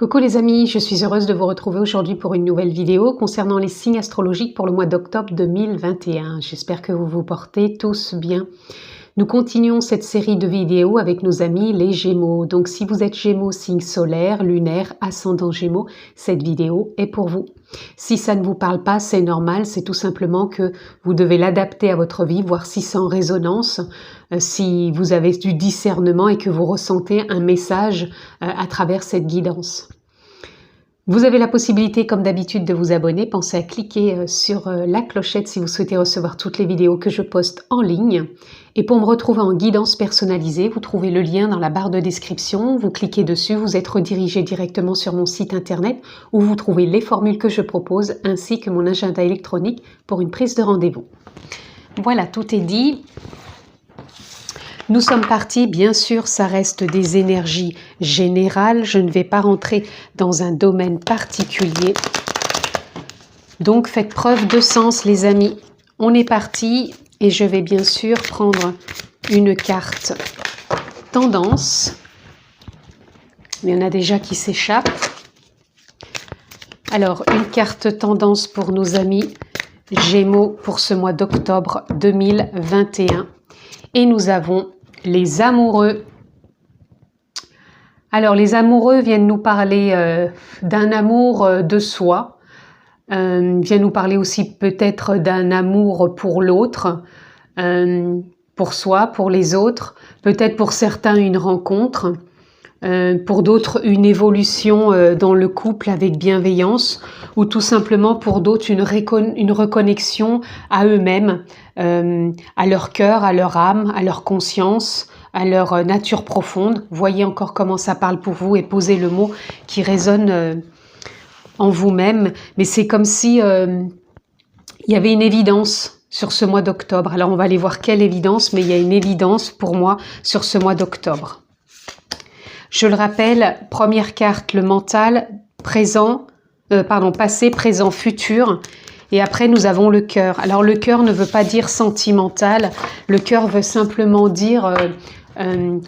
Coucou les amis, je suis heureuse de vous retrouver aujourd'hui pour une nouvelle vidéo concernant les signes astrologiques pour le mois d'octobre 2021. J'espère que vous vous portez tous bien. Nous continuons cette série de vidéos avec nos amis les Gémeaux. Donc si vous êtes Gémeaux, signe solaire, lunaire, ascendant Gémeaux, cette vidéo est pour vous. Si ça ne vous parle pas, c'est normal, c'est tout simplement que vous devez l'adapter à votre vie, voir si c'est en résonance, si vous avez du discernement et que vous ressentez un message à travers cette guidance. Vous avez la possibilité, comme d'habitude, de vous abonner. Pensez à cliquer sur la clochette si vous souhaitez recevoir toutes les vidéos que je poste en ligne. Et pour me retrouver en guidance personnalisée, vous trouvez le lien dans la barre de description. Vous cliquez dessus, vous êtes redirigé directement sur mon site internet où vous trouvez les formules que je propose ainsi que mon agenda électronique pour une prise de rendez-vous. Voilà, tout est dit. Nous sommes partis, bien sûr, ça reste des énergies générales. Je ne vais pas rentrer dans un domaine particulier. Donc, faites preuve de sens, les amis. On est parti et je vais bien sûr prendre une carte tendance. Il y en a déjà qui s'échappent. Alors, une carte tendance pour nos amis Gémeaux pour ce mois d'octobre 2021. Et nous avons les amoureux. Alors, les amoureux viennent nous parler d'un amour de soi, viennent nous parler aussi peut-être d'un amour pour l'autre, pour soi, pour les autres, peut-être pour certains une rencontre, pour d'autres une évolution dans le couple avec bienveillance, ou tout simplement pour d'autres une reconnexion à eux-mêmes, à leur cœur, à leur âme, à leur conscience, à leur nature profonde. Voyez encore comment ça parle pour vous et posez le mot qui résonne en vous-même. Mais c'est comme si il y avait une évidence sur ce mois d'octobre. Alors on va aller voir quelle évidence, mais il y a une évidence pour moi sur ce mois d'octobre. Je le rappelle, première carte, le mental, passé, présent, futur. Et après, nous avons le cœur. Alors, le cœur ne veut pas dire sentimental. Le cœur veut simplement dire quel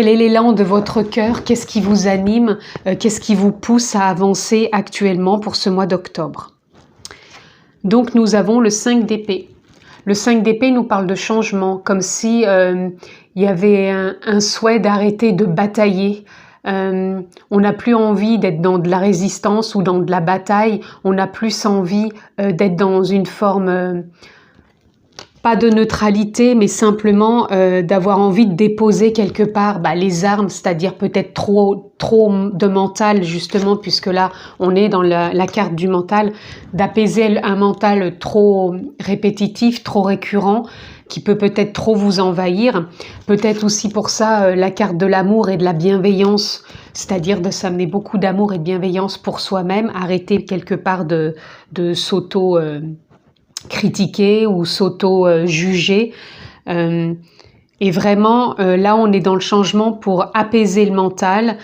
est l'élan de votre cœur, qu'est-ce qui vous anime, qu'est-ce qui vous pousse à avancer actuellement pour ce mois d'octobre. Donc, nous avons le 5 d'épée. Le 5 d'épée nous parle de changement, comme si il y avait un souhait d'arrêter de batailler. On n'a plus envie d'être dans de la résistance ou dans de la bataille. On a plus envie d'être dans une forme, pas de neutralité, mais simplement d'avoir envie de déposer quelque part les armes, c'est-à-dire peut-être trop de mental, justement, puisque là, on est dans la carte du mental, d'apaiser un mental trop répétitif, trop récurrent, qui peut peut-être trop vous envahir. Peut-être aussi pour ça, la carte de l'amour et de la bienveillance, c'est-à-dire de s'amener beaucoup d'amour et de bienveillance pour soi-même, arrêter quelque part de s'auto-critiquer ou s'auto-juger. Et vraiment, là, on est dans le changement pour apaiser le mental,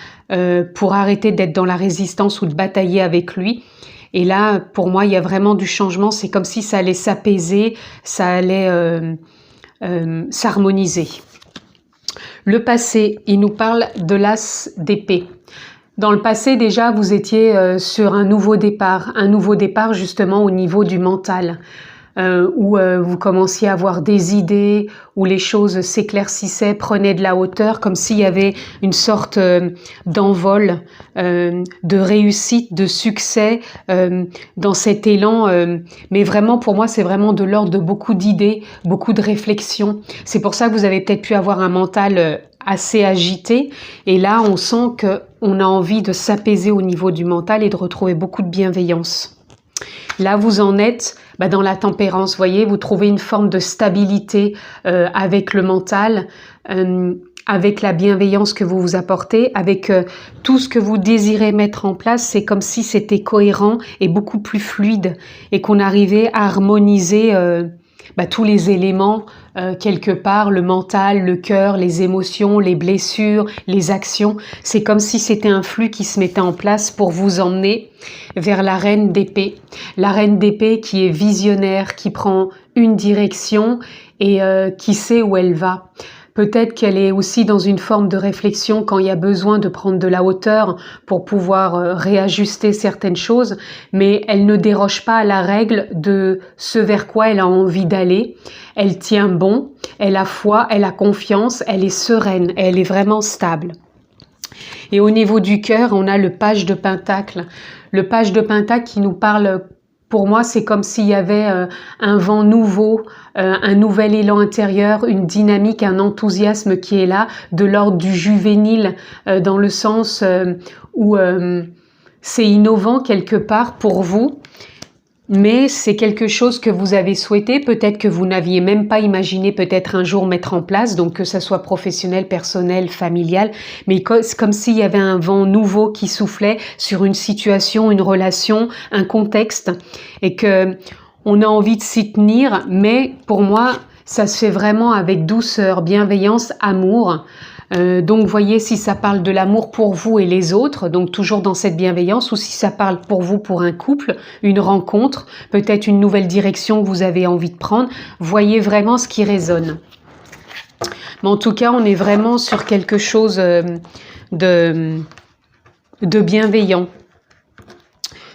pour arrêter d'être dans la résistance ou de batailler avec lui. Et là, pour moi, il y a vraiment du changement. C'est comme si ça allait s'apaiser, ça allait s'harmoniser. Le passé, il nous parle de l'as d'épée. Dans le passé, déjà, vous étiez sur un nouveau départ justement au niveau du mental, où vous commenciez à avoir des idées, où les choses s'éclaircissaient, prenaient de la hauteur, comme s'il y avait une sorte d'envol, de réussite, de succès dans cet élan. Mais vraiment, pour moi, c'est vraiment de l'ordre de beaucoup d'idées, beaucoup de réflexions. C'est pour ça que vous avez peut-être pu avoir un mental assez agité. Et là, on sent qu'on a envie de s'apaiser au niveau du mental et de retrouver beaucoup de bienveillance. Là, vous en êtes dans la tempérance, voyez, vous trouvez une forme de stabilité avec le mental, avec la bienveillance que vous vous apportez, avec tout ce que vous désirez mettre en place. C'est comme si c'était cohérent et beaucoup plus fluide et qu'on arrivait à harmoniser tous les éléments quelque part, le mental, le cœur, les émotions, les blessures, les actions. C'est comme si c'était un flux qui se mettait en place pour vous emmener vers la reine d'épée. La reine d'épée qui est visionnaire, qui prend une direction et qui sait où elle va. Peut-être qu'elle est aussi dans une forme de réflexion quand il y a besoin de prendre de la hauteur pour pouvoir réajuster certaines choses, mais elle ne déroge pas à la règle de ce vers quoi elle a envie d'aller. Elle tient bon, elle a foi, elle a confiance, elle est sereine, elle est vraiment stable. Et au niveau du cœur, on a le page de Pentacle. Le page de Pentacle qui nous parle, pour moi, c'est comme s'il y avait un vent nouveau, un nouvel élan intérieur, une dynamique, un enthousiasme qui est là, de l'ordre du juvénile, dans le sens où c'est innovant quelque part pour vous, mais c'est quelque chose que vous avez souhaité, peut-être que vous n'aviez même pas imaginé peut-être un jour mettre en place, donc que ça soit professionnel, personnel, familial, mais c'est comme s'il y avait un vent nouveau qui soufflait sur une situation, une relation, un contexte, et que on a envie de s'y tenir, mais pour moi, ça se fait vraiment avec douceur, bienveillance, amour. Donc voyez si ça parle de l'amour pour vous et les autres, donc toujours dans cette bienveillance, ou si ça parle pour vous, pour un couple, une rencontre, peut-être une nouvelle direction que vous avez envie de prendre. Voyez vraiment ce qui résonne. Mais en tout cas, on est vraiment sur quelque chose de bienveillant.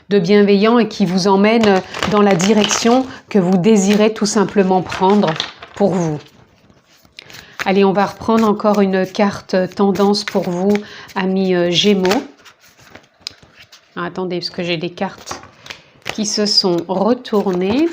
De bienveillant et qui vous emmène dans la direction que vous désirez tout simplement prendre pour vous. Allez, on va reprendre encore une carte tendance pour vous, amis Gémeaux. Alors, attendez, parce que j'ai des cartes qui se sont retournées.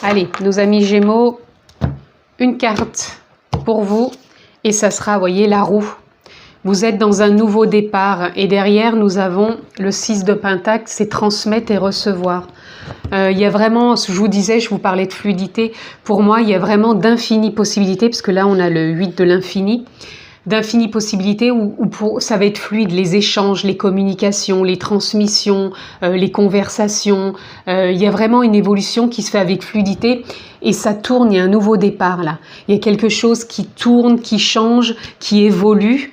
Allez, nos amis Gémeaux, une carte pour vous et ça sera, vous voyez, la roue. Vous êtes dans un nouveau départ et derrière nous avons le 6 de Pentacle, c'est transmettre et recevoir. Il y a vraiment, je vous disais, je vous parlais de fluidité, pour moi il y a vraiment d'infinies possibilités, parce que là on a le 8 de l'infini, d'infinies possibilités où ça va être fluide, les échanges, les communications, les transmissions, les conversations, il y a vraiment une évolution qui se fait avec fluidité et ça tourne, il y a un nouveau départ là, il y a quelque chose qui tourne, qui change, qui évolue.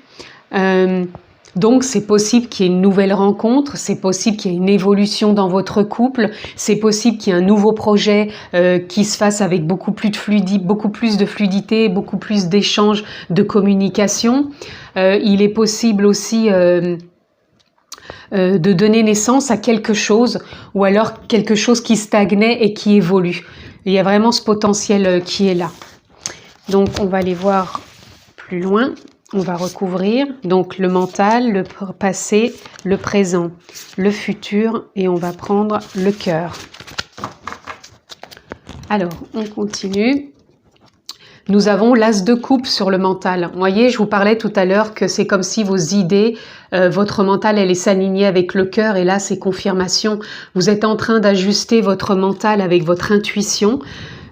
Donc c'est possible qu'il y ait une nouvelle rencontre, c'est possible qu'il y ait une évolution dans votre couple, c'est possible qu'il y ait un nouveau projet qui se fasse avec beaucoup plus de fluidité, beaucoup plus d'échanges, de communication. Il est possible aussi de donner naissance à quelque chose ou alors quelque chose qui stagnait et qui évolue. Il y a vraiment ce potentiel qui est là. Donc on va aller voir plus loin. On va recouvrir donc le mental, le passé, le présent, le futur et on va prendre le cœur. Alors, on continue. Nous avons l'as de coupe sur le mental. Vous voyez, je vous parlais tout à l'heure que c'est comme si vos idées, votre mental allait s'aligner avec le cœur et là, c'est confirmation. Vous êtes en train d'ajuster votre mental avec votre intuition.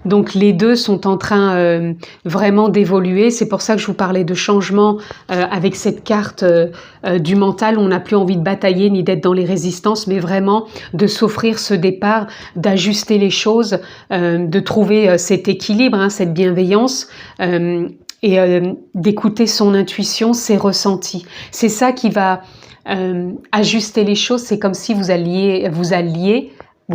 Donc les deux sont en train vraiment d'évoluer. C'est pour ça que je vous parlais de changement avec cette carte du mental. On n'a plus envie de batailler ni d'être dans les résistances, mais vraiment de s'offrir ce départ, d'ajuster les choses, de trouver cet équilibre, hein, cette bienveillance. Et d'écouter son intuition, ses ressentis. C'est ça qui va ajuster les choses. C'est comme si vous alliez, je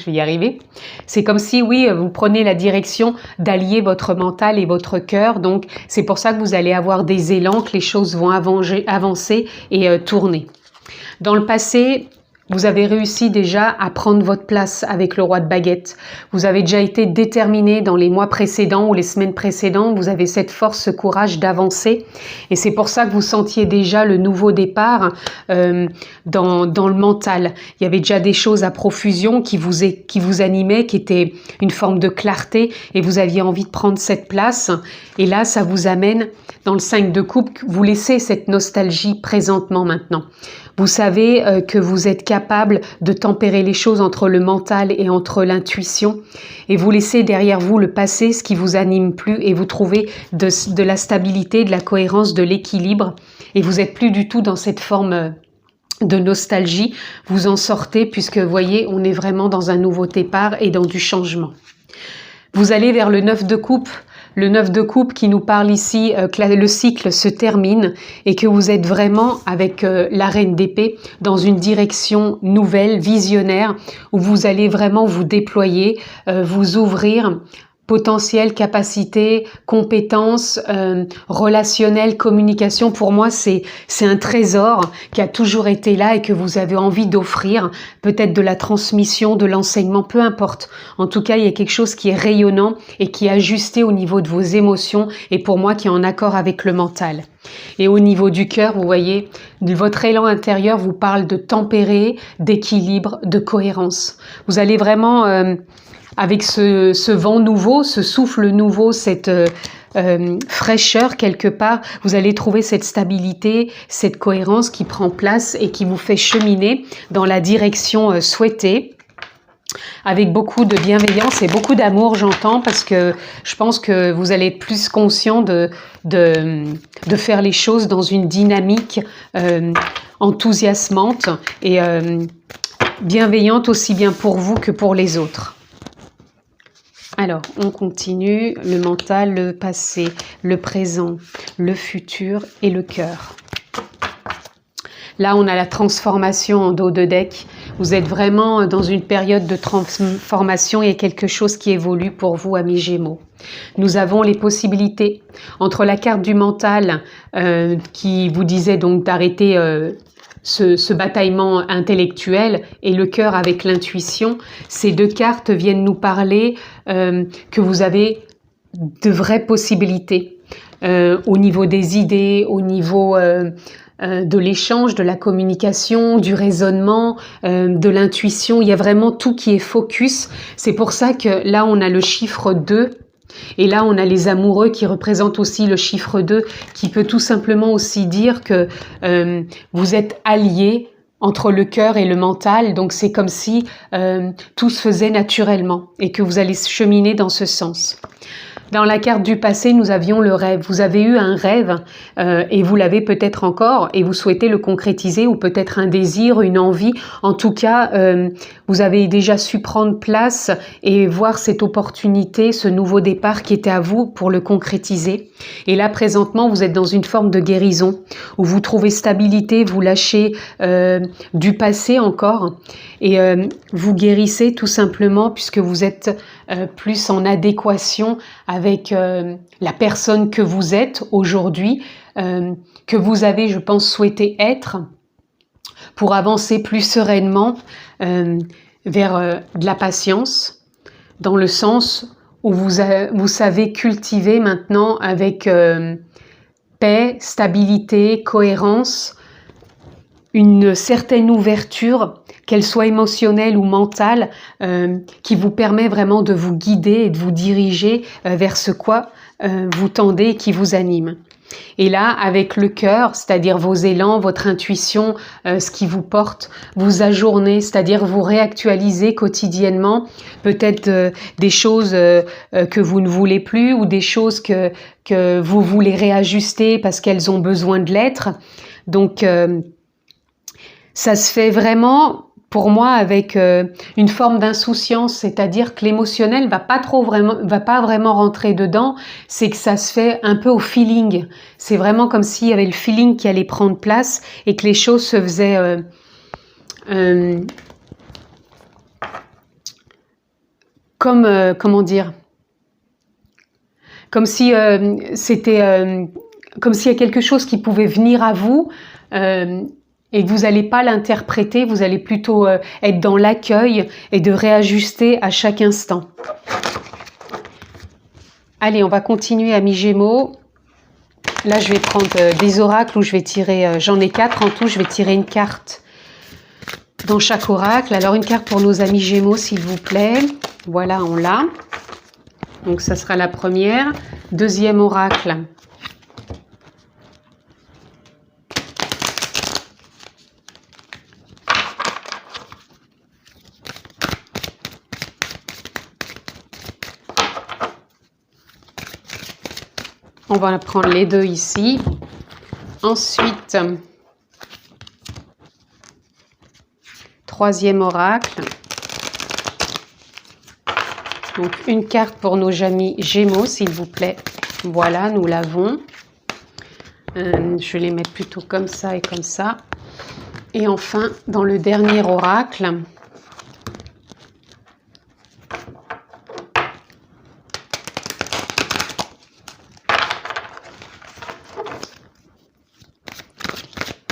vais y arriver. C'est comme si, oui, vous prenez la direction d'allier votre mental et votre cœur. Donc, c'est pour ça que vous allez avoir des élans, que les choses vont avancer et tourner. Dans le passé, vous avez réussi déjà à prendre votre place avec le roi de baguette. Vous avez déjà été déterminé dans les mois précédents ou les semaines précédentes. Vous avez cette force, ce courage d'avancer. Et c'est pour ça que vous sentiez déjà le nouveau départ dans le mental. Il y avait déjà des choses à profusion qui vous animaient, qui étaient une forme de clarté. Et vous aviez envie de prendre cette place. Et là, ça vous amène dans le 5 de coupe. Vous laissez cette nostalgie présentement maintenant. Vous savez que vous êtes capable de tempérer les choses entre le mental et entre l'intuition et vous laissez derrière vous le passé, ce qui vous anime plus et vous trouvez de la stabilité, de la cohérence, de l'équilibre et vous êtes plus du tout dans cette forme de nostalgie. Vous en sortez puisque vous voyez, on est vraiment dans un nouveau départ et dans du changement. Vous allez vers le 9 de coupe. Le 9 de coupe qui nous parle ici que le cycle se termine et que vous êtes vraiment avec la reine d'épée dans une direction nouvelle, visionnaire, où vous allez vraiment vous déployer, vous ouvrir, potentiel, capacité, compétences, relationnelles, communication. Pour moi, c'est un trésor qui a toujours été là et que vous avez envie d'offrir, peut-être de la transmission, de l'enseignement, peu importe. En tout cas, il y a quelque chose qui est rayonnant et qui est ajusté au niveau de vos émotions et pour moi qui est en accord avec le mental. Et au niveau du cœur, vous voyez, votre élan intérieur vous parle de tempérer, d'équilibre, de cohérence. Vous allez vraiment... avec ce vent nouveau, ce souffle nouveau, cette fraîcheur quelque part, vous allez trouver cette stabilité, cette cohérence qui prend place et qui vous fait cheminer dans la direction souhaitée. Avec beaucoup de bienveillance et beaucoup d'amour, j'entends, parce que je pense que vous allez être plus conscient de faire les choses dans une dynamique enthousiasmante et bienveillante aussi bien pour vous que pour les autres. Alors, on continue, le mental, le passé, le présent, le futur et le cœur. Là, on a la transformation en dos de deck. Vous êtes vraiment dans une période de transformation. Il y a quelque chose qui évolue pour vous, amis Gémeaux. Nous avons les possibilités entre la carte du mental qui vous disait donc d'arrêter ce bataillement intellectuel et le cœur avec l'intuition. Ces deux cartes viennent nous parler que vous avez de vraies possibilités au niveau des idées, au niveau de l'échange, de la communication, du raisonnement, de l'intuition. Il y a vraiment tout qui est focus. C'est pour ça que là, on a le chiffre 2. Et là, on a les amoureux qui représentent aussi le chiffre 2, qui peut tout simplement aussi dire que vous êtes alliés entre le cœur et le mental. Donc, c'est comme si tout se faisait naturellement et que vous allez cheminer dans ce sens. Dans la carte du passé, nous avions le rêve. Vous avez eu un rêve et vous l'avez peut-être encore et vous souhaitez le concrétiser ou peut-être un désir, une envie. En tout cas, vous avez déjà su prendre place et voir cette opportunité, ce nouveau départ qui était à vous pour le concrétiser. Et là, présentement, vous êtes dans une forme de guérison où vous trouvez stabilité, vous lâchez du passé encore et vous guérissez tout simplement puisque vous êtes plus en adéquation avec la personne que vous êtes aujourd'hui, que vous avez, je pense, souhaité être pour avancer plus sereinement vers de la patience, dans le sens où vous savez cultiver maintenant avec paix, stabilité, cohérence, une certaine ouverture, qu'elle soit émotionnelle ou mentale, qui vous permet vraiment de vous guider et de vous diriger vers ce quoi vous tendez et qui vous anime. Et là, avec le cœur, c'est-à-dire vos élans, votre intuition, ce qui vous porte, vous ajournez, c'est-à-dire vous réactualisez quotidiennement peut-être des choses que vous ne voulez plus ou des choses que vous voulez réajuster parce qu'elles ont besoin de l'être. Donc, ça se fait vraiment, pour moi, avec une forme d'insouciance, c'est-à-dire que l'émotionnel va pas vraiment rentrer dedans, c'est que ça se fait un peu au feeling. C'est vraiment comme s'il y avait le feeling qui allait prendre place et que les choses se faisaient comme, comment dire, comme si c'était, comme s'il y a quelque chose qui pouvait venir à vous, et que vous n'allez pas l'interpréter, vous allez plutôt être dans l'accueil et de réajuster à chaque instant. Allez, on va continuer, amis Gémeaux. Là, je vais prendre des oracles où je vais tirer, j'en ai 4 en tout, je vais tirer une carte dans chaque oracle. Alors, une carte pour nos amis Gémeaux, s'il vous plaît. Voilà, on l'a. Donc, ça sera la première. Deuxième oracle. On va prendre les deux ici. Ensuite, troisième oracle. Donc une carte pour nos amis Gémeaux, s'il vous plaît. Voilà, nous l'avons. Je vais les mettre plutôt comme ça et comme ça. Et enfin, dans le dernier oracle,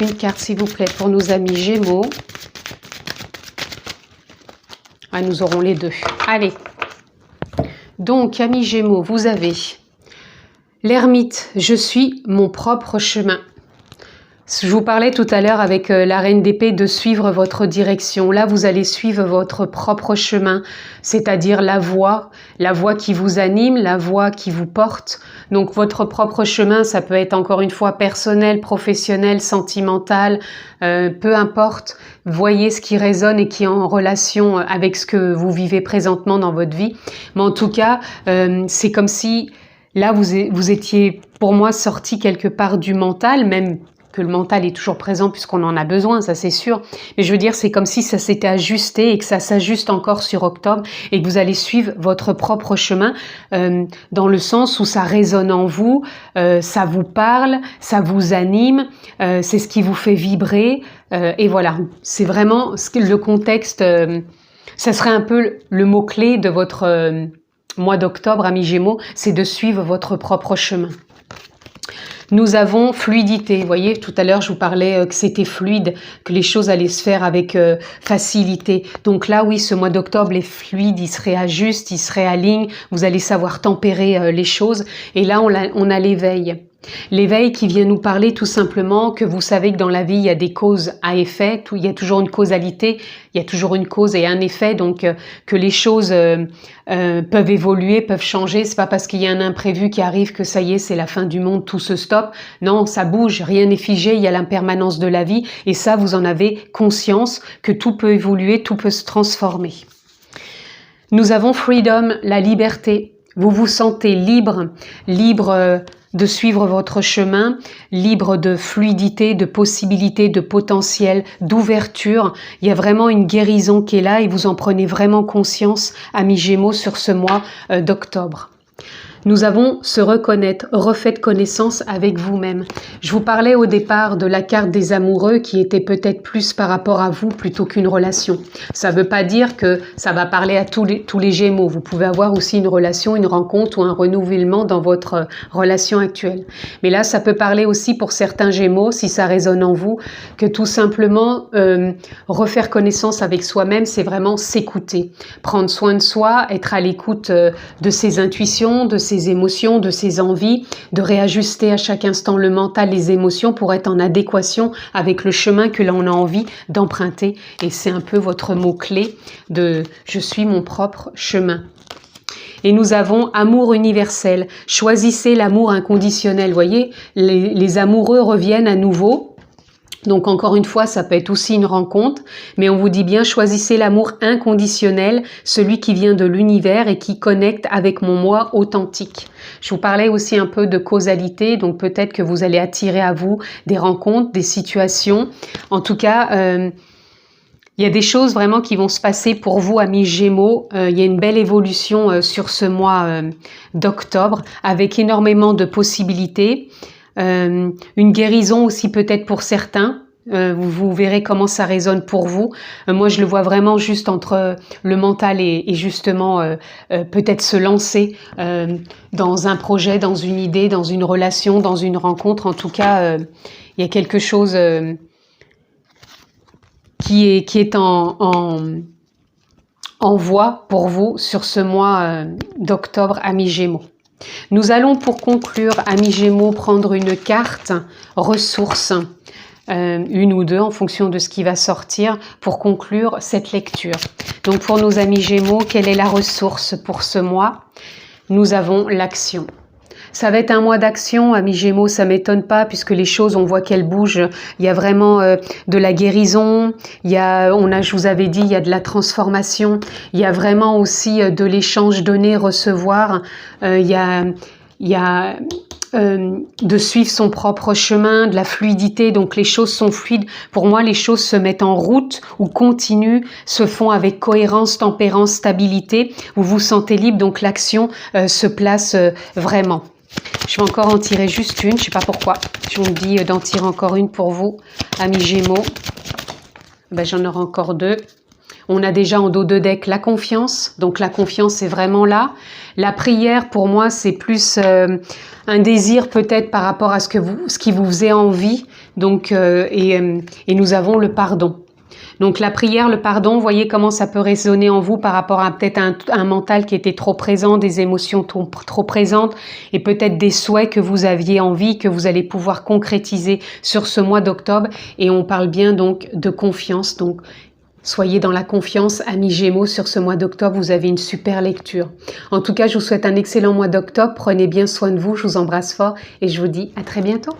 une carte, s'il vous plaît, pour nos amis Gémeaux. Ah, nous aurons les deux. Allez. Donc, amis Gémeaux, vous avez l'ermite. Je suis mon propre chemin. Je vous parlais tout à l'heure avec la reine d'épée de suivre votre direction. Là, vous allez suivre votre propre chemin, c'est-à-dire la voie qui vous anime, la voie qui vous porte. Donc, votre propre chemin, ça peut être encore une fois personnel, professionnel, sentimental, peu importe. Voyez ce qui résonne et qui est en relation avec ce que vous vivez présentement dans votre vie. Mais en tout cas, c'est comme si là, vous étiez, pour moi, sorti quelque part du mental, même que le mental est toujours présent puisqu'on en a besoin, ça c'est sûr. Mais je veux dire, c'est comme si ça s'était ajusté et que ça s'ajuste encore sur octobre et que vous allez suivre votre propre chemin dans le sens où ça résonne en vous, ça vous parle, ça vous anime, c'est ce qui vous fait vibrer. Et voilà, c'est vraiment le contexte, ça serait un peu le mot-clé de votre mois d'octobre, amis Gémeaux, c'est de suivre votre propre chemin. Nous avons fluidité. Vous voyez, tout à l'heure, je vous parlais que c'était fluide, que les choses allaient se faire avec facilité. Donc là, oui, ce mois d'octobre est fluide, il se réajuste, il se réaligne. Vous allez savoir tempérer les choses. Et là, on a l'éveil. L'éveil qui vient nous parler tout simplement que vous savez que dans la vie, il y a des causes à effet, il y a toujours une causalité, il y a toujours une cause et un effet, donc que les choses peuvent évoluer, peuvent changer. C'est pas parce qu'il y a un imprévu qui arrive que ça y est, c'est la fin du monde, tout se stoppe. Non, ça bouge, rien n'est figé, il y a l'impermanence de la vie et ça, vous en avez conscience que tout peut évoluer, tout peut se transformer. Nous avons freedom, la liberté. Vous vous sentez libre, de suivre votre chemin, libre de fluidité, de possibilités, de potentiel, d'ouverture. Il y a vraiment une guérison qui est là et vous en prenez vraiment conscience, amis Gémeaux, sur ce mois d'octobre. Nous avons se reconnaître, refaites connaissance avec vous-même. Je vous parlais au départ de la carte des amoureux qui était peut-être plus par rapport à vous plutôt qu'une relation. Ça ne veut pas dire que ça va parler à tous les Gémeaux. Vous pouvez avoir aussi une relation, une rencontre ou un renouvellement dans votre relation actuelle. Mais là, ça peut parler aussi pour certains Gémeaux, si ça résonne en vous, que tout simplement refaire connaissance avec soi-même, c'est vraiment s'écouter. Prendre soin de soi, être à l'écoute de ses intuitions, de ses émotions, de ses envies, de réajuster à chaque instant le mental, les émotions pour être en adéquation avec le chemin que l'on a envie d'emprunter. Et c'est un peu votre mot-clé de « je suis mon propre chemin ». Et nous avons amour universel. Choisissez l'amour inconditionnel. Vous voyez, les amoureux reviennent à nouveau. Donc encore une fois, ça peut être aussi une rencontre, mais on vous dit bien, choisissez l'amour inconditionnel, celui qui vient de l'univers et qui connecte avec mon moi authentique. Je vous parlais aussi un peu de causalité, donc peut-être que vous allez attirer à vous des rencontres, des situations. En tout cas, il y a des choses vraiment qui vont se passer pour vous, amis Gémeaux. Il y a une belle évolution sur ce mois d'octobre, avec énormément de possibilités. Une guérison aussi peut-être pour certains. Vous verrez comment ça résonne pour vous. Moi, je le vois vraiment juste entre le mental et justement peut-être se lancer dans un projet, dans une idée, dans une relation, dans une rencontre. En tout cas, il y a quelque chose qui est en voie pour vous sur ce mois d'octobre, amis Gémeaux. Nous allons pour conclure, amis Gémeaux, prendre une carte ressources, une ou deux en fonction de ce qui va sortir pour conclure cette lecture. Donc pour nos amis Gémeaux, quelle est la ressource pour ce mois? Nous avons l'action. Ça va être un mois d'action, amis Gémeaux, ça m'étonne pas puisque les choses, on voit qu'elles bougent. Il y a vraiment de la guérison, je vous avais dit, il y a de la transformation, il y a vraiment aussi de l'échange donner-recevoir, il y a de suivre son propre chemin, de la fluidité, donc les choses sont fluides. Pour moi, les choses se mettent en route ou continuent, se font avec cohérence, tempérance, stabilité. Vous vous sentez libre, donc l'action se place vraiment. Je vais encore en tirer juste une, je ne sais pas pourquoi. Je vous dis d'en tirer encore une pour vous, amis Gémeaux. Ben, j'en aurai encore deux. On a déjà en dos de deck la confiance, donc la confiance est vraiment là. La prière, pour moi, c'est plus un désir peut-être par rapport à ce qui vous faisait envie. Donc, et nous avons le pardon. Donc la prière, le pardon, voyez comment ça peut résonner en vous par rapport à peut-être un mental qui était trop présent, des émotions trop présentes et peut-être des souhaits que vous aviez envie, que vous allez pouvoir concrétiser sur ce mois d'octobre. Et on parle bien donc de confiance. Donc soyez dans la confiance, amis Gémeaux, sur ce mois d'octobre, vous avez une super lecture. En tout cas, je vous souhaite un excellent mois d'octobre. Prenez bien soin de vous, je vous embrasse fort et je vous dis à très bientôt.